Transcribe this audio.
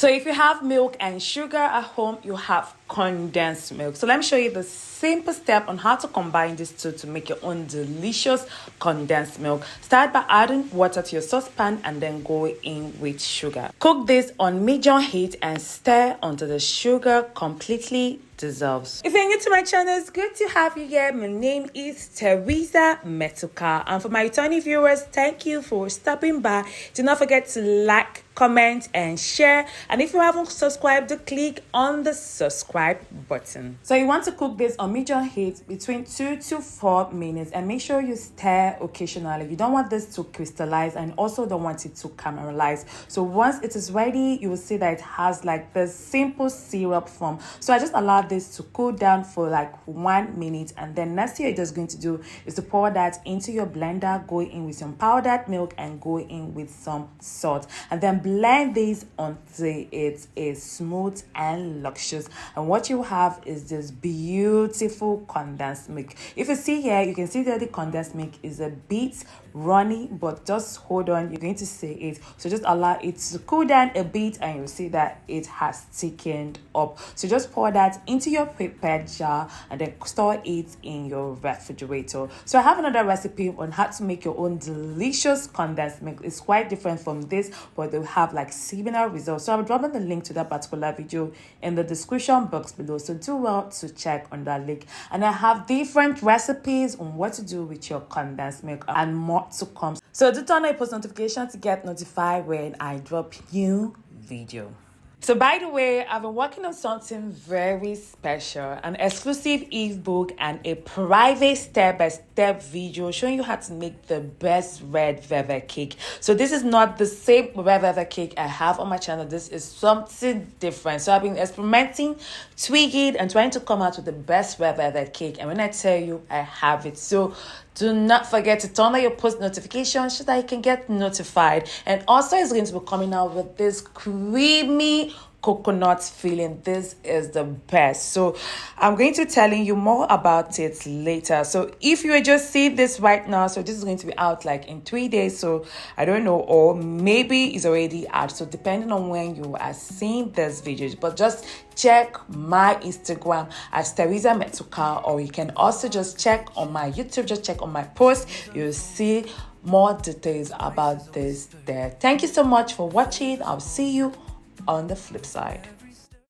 So if you have milk and sugar at home, you have condensed milk. So let me show you the simple step on how to combine these two to make your own delicious condensed milk. Start by adding water to your saucepan and then go in with sugar. Cook this on medium heat and stir until the sugar completely dissolves. If you're new to my channel, it's good to have you here. My name is Teresa Metuka, and for my returning viewers, thank you for stopping by. Do not forget to like, comment and share, and if you haven't subscribed, do click on the subscribe button. So you want to cook this on medium heat between 2 to 4 minutes, and make sure you stir occasionally. You don't want this to crystallize and also don't want it to caramelize. So once it is ready, you will see that it has like the simple syrup form. So I just allow this to cool down for like 1 minute, and then next thing you're just going to do is to pour that into your blender, go in with some powdered milk and go in with some salt, and then blend this until it is smooth and luscious. And what you have is this beautiful condensed milk. If you see here, you can see that the condensed milk is a bit runny, but just hold on, you're going to see it. So just allow it to cool down a bit and you'll see that it has thickened up. So just pour that into your prepared jar and then store it in your refrigerator. So I have another recipe on how to make your own delicious condensed milk. It's quite different from this, but they'll have like similar results. So I'm dropping the link to that particular video in the description box below, so do well to check on that link. And I have different recipes on what to do with your condensed milk and more to come. So do turn on your post notification to get notified when I drop new video. So by the way, I've been working on something very special, an exclusive ebook and a private step-by-step video showing you how to make the best red velvet cake. So this is not the same red velvet cake I have on my channel. This is something different. So I've been experimenting, tweaking and trying to come out with the best red velvet cake. And when I tell you, I have it. So do not forget to turn on your post notifications so that you can get notified. And also it's going to be coming out with this creamy coconut filling. This is the best. So I'm going to be telling you more about it later. So if you are just seeing this right now, so this is going to be out like in 3 days. So I don't know, or maybe it's already out. So depending on when you are seeing this video, but just check my Instagram at Teresa Metuka, or you can also just check on my YouTube, just check on my post. You'll see more details about this there. Thank you so much for watching. I'll see you on the flip side.